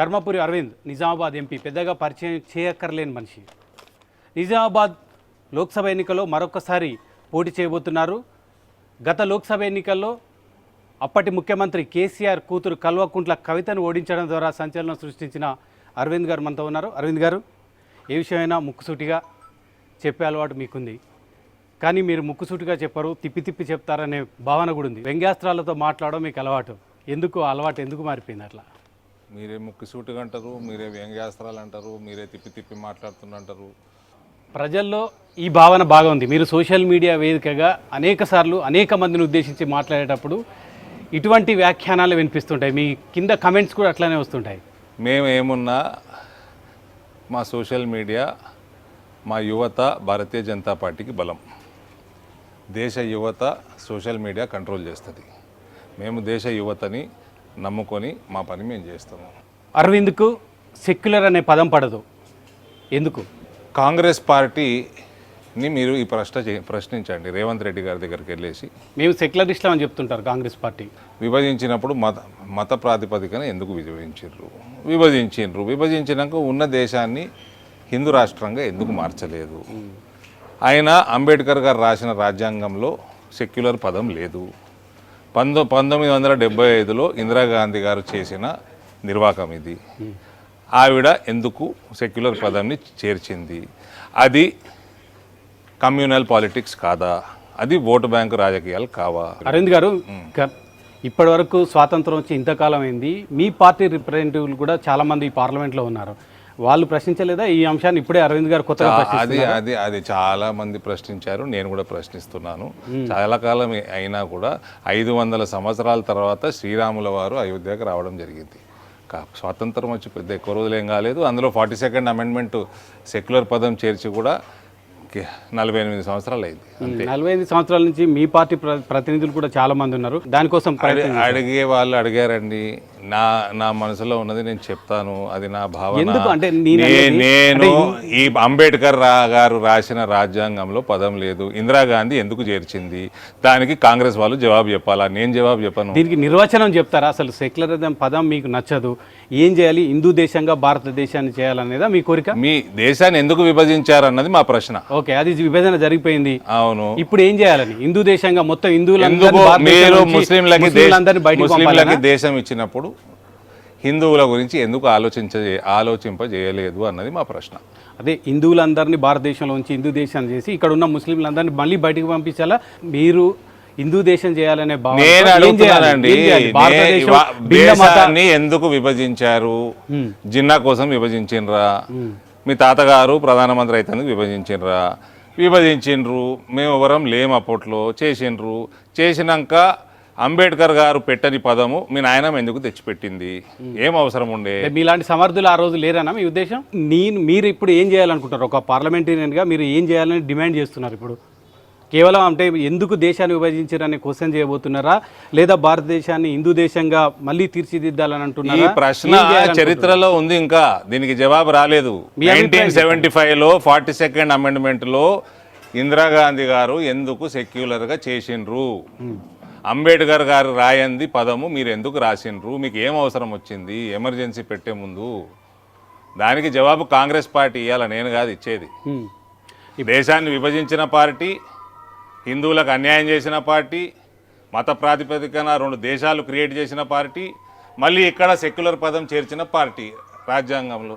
Dharmapuri Arvind Nizamabad MP పెద్దగా పరిచయం చేయక్కర్లేని మనిషి. నిజామాబాద్ లోక్సభ ఎన్నికల్లో మరొకసారి పోటీ చేయబోతున్నారు. గత లోక్సభ ఎన్నికల్లో అప్పటి ముఖ్యమంత్రి కేసీఆర్ కూతురు కల్వకుంట్ల కవితను ఓడించడం ద్వారా సంచలనం సృష్టించిన అరవింద్ గారు మనతో ఉన్నారు. అరవింద్ గారు, ఏ విషయమైనా ముక్కుసూటిగా చెప్పే అలవాటు మీకుంది, కానీ మీరు ముక్కుసూటిగా చెప్పరు, తిప్పి తిప్పి చెప్తారనే భావన కూడా ఉంది. వ్యంగ్యాస్త్రాలతో మాట్లాడడం మీకు అలవాటు. అలవాటు ఎందుకు మారిపోయింది అట్లా? మీరే ముక్కుసూటిగా అంటారు, మీరే వ్యంగ్యాస్త్రాలు అంటారు, మీరే తిప్పి తిప్పి మాట్లాడుతుంటారు. ప్రజల్లో ఈ భావన బాగా ఉంది. మీరు సోషల్ మీడియా వేదికగా అనేక మందిని ఉద్దేశించి మాట్లాడేటప్పుడు ఇటువంటి వ్యాఖ్యానాలు వినిపిస్తుంటాయి. మీ కింద కమెంట్స్ కూడా అట్లానే వస్తుంటాయి. మేము ఏమున్నా మా సోషల్ మీడియా, మా యువత భారతీయ జనతా పార్టీకి బలం. దేశ యువత సోషల్ మీడియా కంట్రోల్ చేస్తుంది. మేము దేశ యువతని నమ్ముకొని మా పని మేము చేస్తాము. అరవింద్కు సెక్యులర్ అనే పదం పడదు, ఎందుకు? కాంగ్రెస్ పార్టీని మీరు ఈ ప్రశ్నించండి. రేవంత్ రెడ్డి గారి దగ్గరికి వెళ్ళేసి, మేము సెక్యులరిస్టులు అని చెప్తుంటారు కాంగ్రెస్ పార్టీ. విభజించినప్పుడు మత ప్రాతిపదికన ఎందుకు విభజించినాక ఉన్న దేశాన్ని హిందూ రాష్ట్రంగా ఎందుకు మార్చలేదు? ఆయన అంబేద్కర్ గారు రాసిన రాజ్యాంగంలో సెక్యులర్ పదం లేదు. 1975లో ఇందిరాగాంధీ గారు చేసిన నిర్వాకం ఇది. ఆవిడ ఎందుకు సెక్యులర్ పదంని చేర్చింది? అది కమ్యూనల్ పాలిటిక్స్ కాదా? అది ఓటు బ్యాంకు రాజకీయాలు కావా? అరవింద్ గారు, ఇప్పటి వరకు స్వాతంత్రం వచ్చి ఇంతకాలం అయింది. మీ పార్టీ రిప్రజెంటేటివ్లు కూడా చాలామంది ఈ పార్లమెంట్లో ఉన్నారు. వాళ్ళు ప్రశ్నించలేదా ఈ అంశాన్ని? ఇప్పుడే అరవింద్ గారు కొత్తగా అది చాలా మంది ప్రశ్నించారు, నేను కూడా ప్రశ్నిస్తున్నాను. చాలా కాలం అయినా కూడా 500 సంవత్సరాల తర్వాత శ్రీరాముల వారు అయోధ్యకు రావడం జరిగింది. స్వాతంత్రం వచ్చి పెద్ద ఎక్కువ రోజులు ఏం కాలేదు. అందులో 42nd అమెండ్మెంట్ సెక్యులర్ పదం చేర్చి కూడా 48 సంవత్సరాలు అయింది. 45 సంవత్సరాల నుంచి మీ పార్టీ ప్రతినిధులు కూడా చాలా మంది ఉన్నారు. దానికోసం అడిగే వాళ్ళు అడిగారండి. నా మనసులో ఉన్నది నేను చెప్తాను, అది నా భావన. నేను ఈ అంబేద్కర్ గారు రాసిన రాజ్యాంగంలో పదం లేదు. ఇందిరాగాంధీ ఎందుకు చేర్చింది? దానికి కాంగ్రెస్ వాళ్ళు జవాబు చెప్పాలా? నేను జవాబు చెప్పను. దీనికి నిర్వచనం చెప్తారా? అసలు సెక్యులరిజం పదం మీకు నచ్చదు, ఏం చేయాలి? హిందూ దేశంగా భారతదేశాన్ని చేయాలనేదా మీ కోరిక? మీ దేశాన్ని ఎందుకు విభజించారు అన్నది మా ప్రశ్న. ఓకే, అది విభజన జరిగిపోయింది. అవును, ఇప్పుడు ఏం చేయాలని? హిందూ దేశంగా మొత్తం ముస్లింలకి దేశం ఇచ్చినప్పుడు హిందువుల గురించి ఎందుకు ఆలోచింపజేయలేదు అన్నది మా ప్రశ్న. అదే, హిందువులందరినీ భారతదేశంలో ఉంచి హిందూ దేశాన్ని చేసి ఇక్కడ ఉన్న ముస్లింలందరినీ మళ్ళీ బయటకు పంపించాలా? మీరు హిందూ దేశం చేయాలనే భావన నేను అడుగుతున్నానండి. దేశాన్ని ఎందుకు విభజించారు? జిన్నా కోసం విభజించినరా? మీ తాతగారు ప్రధానమంత్రి అయితే విభజించిండ్రు. మేము ఎవరం లేము అప్పట్లో. చేసినాక అంబేద్కర్ గారు పెట్టని పదము మీ నాయనం ఎందుకు తెచ్చిపెట్టింది? ఏం అవసరం ఉండే? మీలాంటి సమర్థులు ఆ రోజు లేరన్నా మీ ఉద్దేశం? మీరు ఇప్పుడు ఏం చేయాలనుకుంటారు? ఒక పార్లమెంటేరియన్గా మీరు ఏం చేయాలని డిమాండ్ చేస్తున్నారు? ఇప్పుడు కేవలం అంటే ఎందుకు దేశాన్ని విభజించారని క్వశ్చన్ చేయబోతున్నారా, లేదా భారతదేశాన్ని హిందూ దేశంగా మళ్ళీ తీర్చిదిద్దాలని అంటున్నారా? ఈ ప్రశ్న చరిత్రలో ఉంది, ఇంకా దీనికి జవాబు రాలేదు. 1975లో 42nd అమెండ్మెంట్లో ఇందిరాగాంధీ గారు ఎందుకు సెక్యులర్గా చేసిండ్రు? అంబేద్కర్ గారు రాయంది పదము మీరు ఎందుకు రాసిండ్రు? మీకు ఏం అవసరం వచ్చింది ఎమర్జెన్సీ పెట్టే ముందు? దానికి జవాబు కాంగ్రెస్ పార్టీ ఇవ్వాలి, నేను కాదు ఇచ్చేది. దేశాన్ని విభజించిన పార్టీ, హిందువులకు అన్యాయం చేసిన పార్టీ, మత ప్రాతిపదికన 2 దేశాలు క్రియేట్ చేసిన పార్టీ, మళ్ళీ ఇక్కడ సెక్యులర్ పదం చేర్చిన పార్టీ రాజ్యాంగంలో.